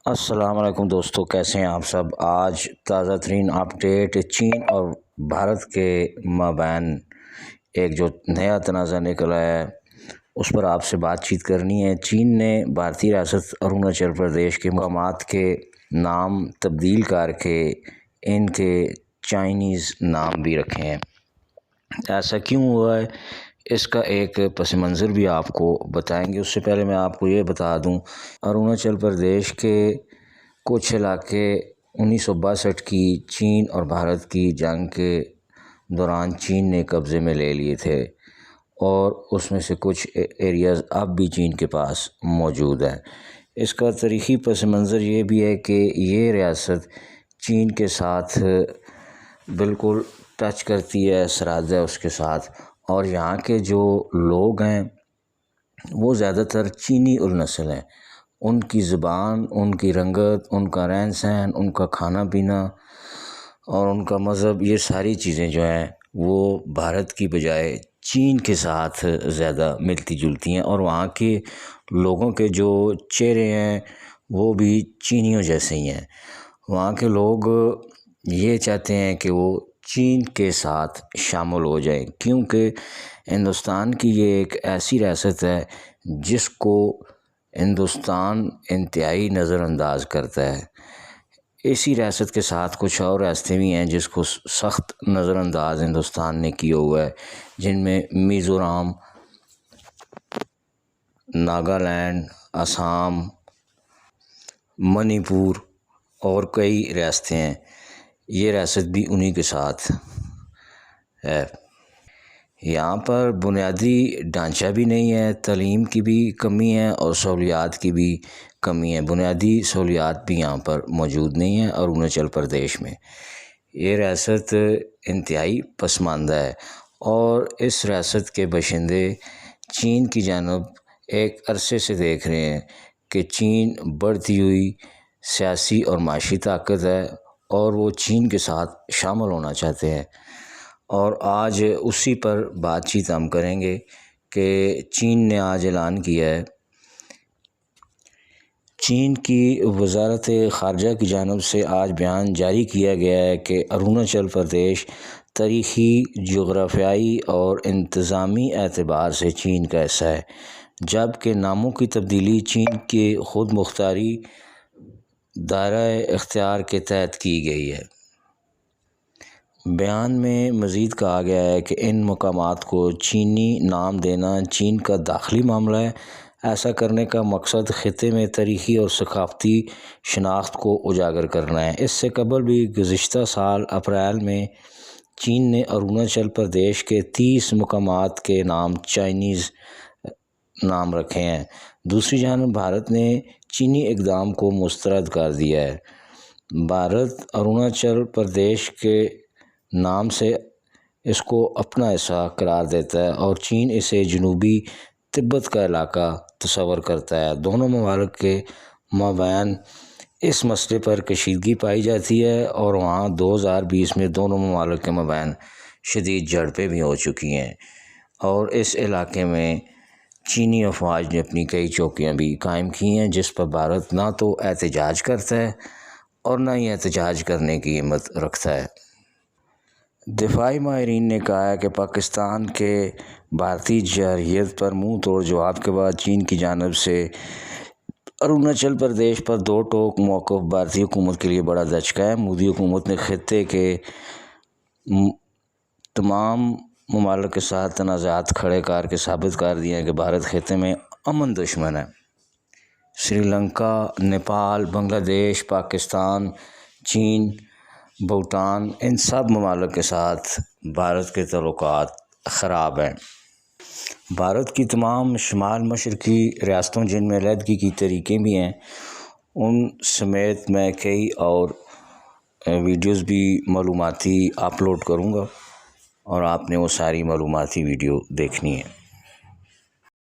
السلام علیکم دوستو، کیسے ہیں آپ سب؟ آج تازہ ترین اپڈیٹ چین اور بھارت کے مابین ایک جو نیا تنازع نکلا ہے اس پر آپ سے بات چیت کرنی ہے۔ چین نے بھارتی ریاست اروناچل پردیش کے مقامات کے نام تبدیل کر کے ان کے چائنیز نام بھی رکھے ہیں۔ ایسا کیوں ہوا ہے، اس کا ایک پس منظر بھی آپ کو بتائیں گے۔ اس سے پہلے میں آپ کو یہ بتا دوں، اروناچل پردیش کے کچھ علاقے 1962 کی چین اور بھارت کی جنگ کے دوران چین نے قبضے میں لے لیے تھے، اور اس میں سے کچھ ایریاز اب بھی چین کے پاس موجود ہیں۔ اس کا تاریخی پس منظر یہ بھی ہے کہ یہ ریاست چین کے ساتھ بالکل ٹچ کرتی ہے، سرحد ہے اس کے ساتھ، اور یہاں کے جو لوگ ہیں وہ زیادہ تر چینی النسل ہیں۔ ان کی زبان، ان کی رنگت، ان کا رہن سہن، ان کا کھانا پینا اور ان کا مذہب، یہ ساری چیزیں جو ہیں وہ بھارت کی بجائے چین کے ساتھ زیادہ ملتی جلتی ہیں، اور وہاں کے لوگوں کے جو چہرے ہیں وہ بھی چینیوں جیسے ہی ہیں۔ وہاں کے لوگ یہ چاہتے ہیں کہ وہ چین کے ساتھ شامل ہو جائیں، کیونکہ ہندوستان کی یہ ایک ایسی ریاست ہے جس کو ہندوستان انتہائی نظر انداز کرتا ہے۔ اسی ریاست کے ساتھ کچھ اور ریاستیں بھی ہیں جس کو سخت نظر انداز ہندوستان نے کیا ہوا ہے، جن میں میزورام، ناگالینڈ، آسام، منی پور اور کئی ریاستیں ہیں۔ یہ ریاست بھی انہی کے ساتھ ہے۔ یہاں پر بنیادی ڈھانچہ بھی نہیں ہے، تعلیم کی بھی کمی ہے اور سہولیات کی بھی کمی ہے۔ بنیادی سہولیات بھی یہاں پر موجود نہیں ہیں اروناچل پردیش میں۔ یہ ریاست انتہائی پسماندہ ہے، اور اس ریاست کے باشندے چین کی جانب ایک عرصے سے دیکھ رہے ہیں کہ چین بڑھتی ہوئی سیاسی اور معاشی طاقت ہے، اور وہ چین کے ساتھ شامل ہونا چاہتے ہیں۔ اور آج اسی پر بات چیت ہم کریں گے کہ چین نے آج اعلان کیا ہے، چین کی وزارت خارجہ کی جانب سے آج بیان جاری کیا گیا ہے کہ اروناچل پردیش تاریخی، جغرافیائی اور انتظامی اعتبار سے چین کا حصہ ہے، جبکہ ناموں کی تبدیلی چین کے خود مختاری دائرہ اختیار کے تحت کی گئی ہے۔ بیان میں مزید کہا گیا ہے کہ ان مقامات کو چینی نام دینا چین کا داخلی معاملہ ہے۔ ایسا کرنے کا مقصد خطے میں تاریخی اور ثقافتی شناخت کو اجاگر کرنا ہے۔ اس سے قبل بھی گزشتہ سال اپریل میں چین نے اروناچل پردیش کے 30 مقامات کے نام چائنیز نام رکھے ہیں۔ دوسری جانب بھارت نے چینی اقدام کو مسترد کر دیا ہے۔ بھارت اروناچل پردیش کے نام سے اس کو اپنا حصہ قرار دیتا ہے، اور چین اسے جنوبی تبت کا علاقہ تصور کرتا ہے۔ دونوں ممالک کے مابین اس مسئلے پر کشیدگی پائی جاتی ہے، اور وہاں 2020 میں دونوں ممالک کے مابین شدید جھڑپیں بھی ہو چکی ہیں، اور اس علاقے میں چینی افواج نے اپنی کئی چوکیاں بھی قائم کی ہیں، جس پر بھارت نہ تو احتجاج کرتا ہے اور نہ ہی احتجاج کرنے کی ہمت رکھتا ہے۔ دفاعی ماہرین نے کہا ہے کہ پاکستان کے بھارتی جارحیت پر منہ توڑ جواب کے بعد چین کی جانب سے اروناچل پردیش پر دو ٹوک موقف بھارتی حکومت کے لیے بڑا دھچکا ہے۔ مودی حکومت نے خطے کے تمام ممالک کے ساتھ تنازعات کھڑے کر کے ثابت کر دیا ہے کہ بھارت خطے میں امن دشمن ہے۔ سری لنکا، نیپال، بنگلہ دیش، پاکستان، چین، بھوٹان، ان سب ممالک کے ساتھ بھارت کے تعلقات خراب ہیں۔ بھارت کی تمام شمال مشرقی ریاستوں جن میں علیحدگی کی تحریکیں بھی ہیں، ان سمیت میں کئی اور ویڈیوز بھی معلوماتی اپلوڈ کروں گا، اور آپ نے وہ ساری معلوماتی ویڈیو دیکھنی ہے۔